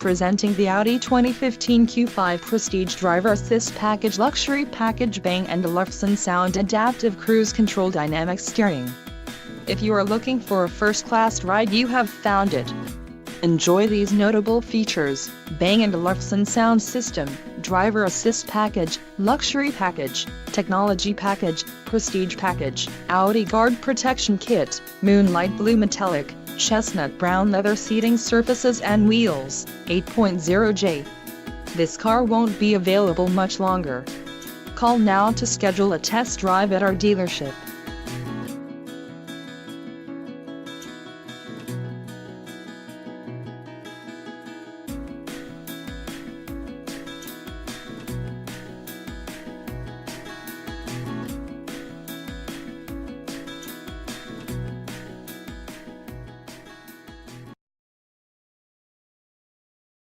Presenting the Audi 2015 Q5 Prestige Driver Assist Package Luxury Package Bang & Olufsen Sound Adaptive Cruise Control Dynamic Steering. If you are looking for a first-class ride, you have found it. Enjoy these notable features: Bang & Olufsen Sound System, Driver Assist Package, Luxury Package, Technology Package, Prestige Package, Audi Guard Protection Kit, Moonlight Blue Metallic, Chestnut Brown Leather Seating Surfaces and Wheels, 8.0J. This car won't be available much longer. Call now to schedule a test drive at our dealership.